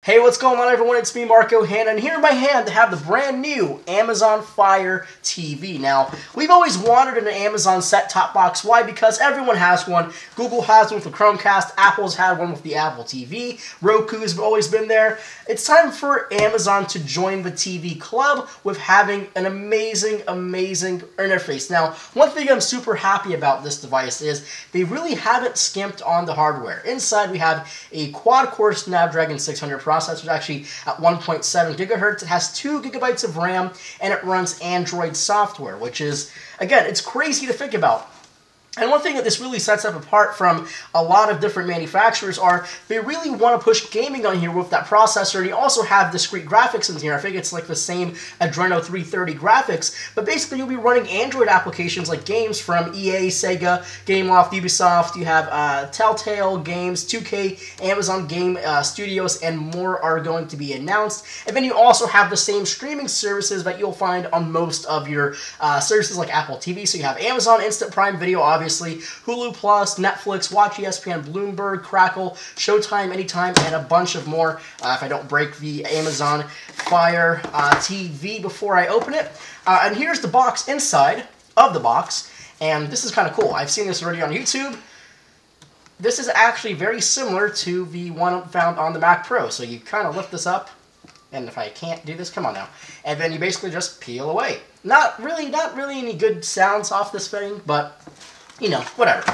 Hey, what's going on everyone? It's me, Marco Hanna, and here in my hand to have the brand new Amazon Fire TV. Now, we've always wanted an Amazon set-top box. Why? Because everyone has one. Google has one with the Chromecast, Apple's had one with the Apple TV, Roku's always been there. It's time for Amazon to join the TV club with having an amazing interface. Now, one thing I'm super happy about this device is they really haven't skimped on the hardware. Inside we have a quad-core Snapdragon 600 processor, actually at 1.7 gigahertz. It has 2 gigabytes of RAM, and it runs Android software, which is, again, it's crazy to think about. And one thing that this really sets up apart from a lot of different manufacturers are they really want to push gaming on here with that processor, and you also have discrete graphics in here. I think it's like the same Adreno 330 graphics, but basically you'll be running Android applications like games from EA, Sega, Gameloft, Ubisoft. You have Telltale Games, 2K, Amazon Game Studios, and more are going to be announced. And then you also have the same streaming services that you'll find on most of your services like Apple TV. So you have Amazon Instant Prime Video, obviously, Hulu Plus, Netflix, Watch ESPN, Bloomberg, Crackle, Showtime, Anytime, and a bunch of more. If I don't break the Amazon Fire TV before I open it. And here's the box inside of the box, and this is kind of cool. I've seen this already on YouTube. This is actually very similar to the one found on the Mac Pro. So you kind of lift this up, and if I can't do this, come on now. And then you basically just peel away. Not really any good sounds off this thing, but you know, whatever.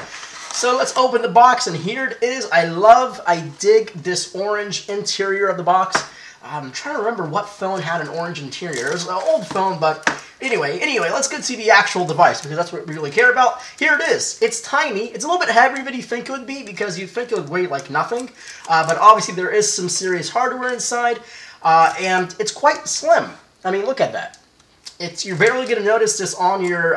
So let's open the box, and here it is. I dig this orange interior of the box. I'm trying to remember what phone had an orange interior. It was an old phone, but anyway, let's get to the actual device, because that's what we really care about. Here it is. It's tiny. It's a little bit heavier than you think it would be, because you'd think it would weigh like nothing. But obviously there is some serious hardware inside, and it's quite slim. I mean, look at that. You're barely going to notice this on your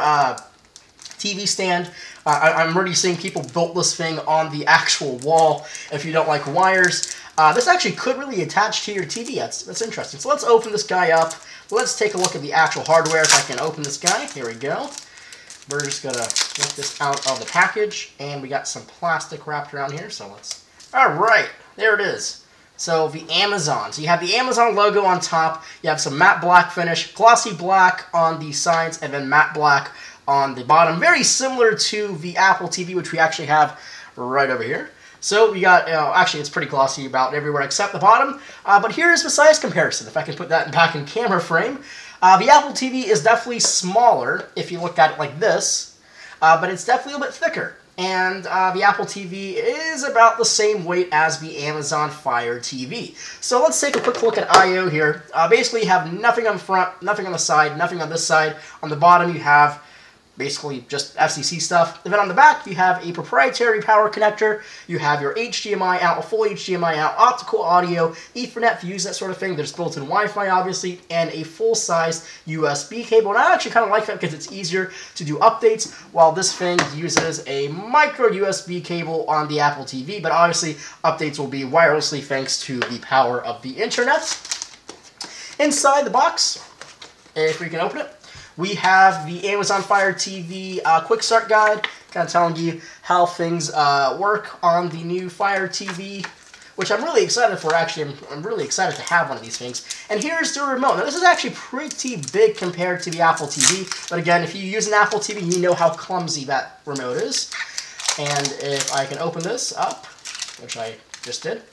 TV stand. I'm already seeing people built this thing on the actual wall if you don't like wires. This actually could really attach to your TV. That's interesting. So let's open this guy up. Let's take a look at the actual hardware if I can open this guy. Here we go. We're just going to get this out of the package, and we got some plastic wrapped around here. So let's... Alright, there it is. So the Amazon. So you have the Amazon logo on top. You have some matte black finish, glossy black on the sides, and then matte black on the bottom. Very similar to the Apple TV, which we actually have right over here. So we got, actually it's pretty glossy about everywhere except the bottom. But here's the size comparison, if I can put that back in camera frame. The Apple TV is definitely smaller if you look at it like this, but it's definitely a little bit thicker. And the Apple TV is about the same weight as the Amazon Fire TV. So let's take a quick look at I/O here. Basically you have nothing on the front, nothing on the side, nothing on this side. On the bottom you have basically just FCC stuff. And then on the back, you have a proprietary power connector. You have your HDMI out, a full HDMI out, optical audio, Ethernet fuse, that sort of thing. There's built-in Wi-Fi, obviously, and a full-size USB cable. And I actually kind of like that because it's easier to do updates, while this thing uses a micro USB cable on the Apple TV. But obviously, updates will be wirelessly thanks to the power of the internet. Inside the box, if we can open it, we have the Amazon Fire TV Quick Start Guide, kind of telling you how things work on the new Fire TV, which I'm really excited for, actually. I'm really excited to have one of these things. And here's the remote. Now, this is actually pretty big compared to the Apple TV, but again, if you use an Apple TV, you know how clumsy that remote is. And if I can open this up, which I just did,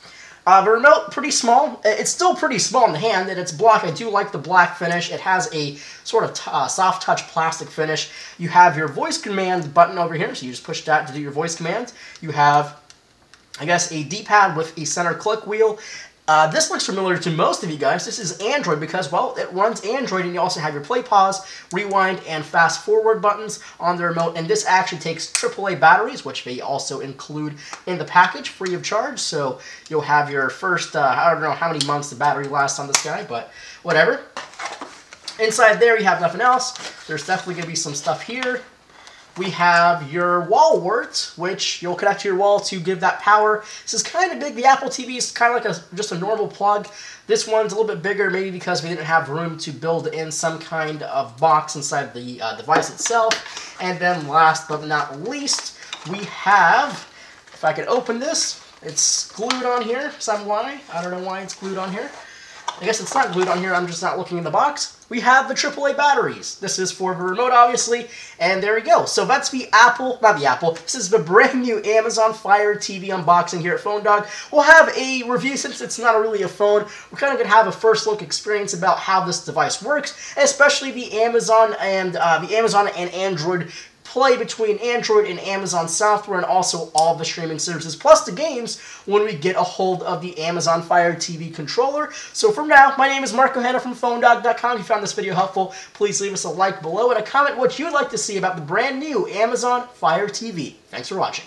the remote, pretty small. It's still pretty small in the hand, and it's black. I do like the black finish. It has a sort of soft touch plastic finish. You have your voice command button over here, so you just push that to do your voice command. You have, I guess, a D-pad with a center click wheel. This looks familiar to most of you guys. This is Android because, well, it runs Android, and you also have your play, pause, rewind, and fast forward buttons on the remote. And this actually takes AAA batteries, which they also include in the package, free of charge. So you'll have your first, I don't know how many months the battery lasts on this guy, but whatever. Inside there, you have nothing else. There's definitely going to be some stuff here. We have your wall wart, which you'll connect to your wall to give that power. This is kind of big. The Apple TV is kind of like just a normal plug. This one's a little bit bigger, maybe because we didn't have room to build in some kind of box inside the device itself. And then last but not least, we have, if I can open this, It's glued on here, some why. I don't know why it's glued on here. I guess it's not glued on here, I'm just not looking in the box. We have the AAA batteries. This is for the remote, obviously, and there we go. So that's the this is the brand new Amazon Fire TV unboxing here at Phone Dog. We'll have a review, since it's not really a phone. We're kind of going to have a first look experience about how this device works, especially the Amazon and Android play between Android and Amazon software, and also all the streaming services, plus the games when we get a hold of the Amazon Fire TV controller. So from now, my name is Marco Hanna from PhoneDog.com. If you found this video helpful, please leave us a like below and a comment what you'd like to see about the brand new Amazon Fire TV. Thanks for watching.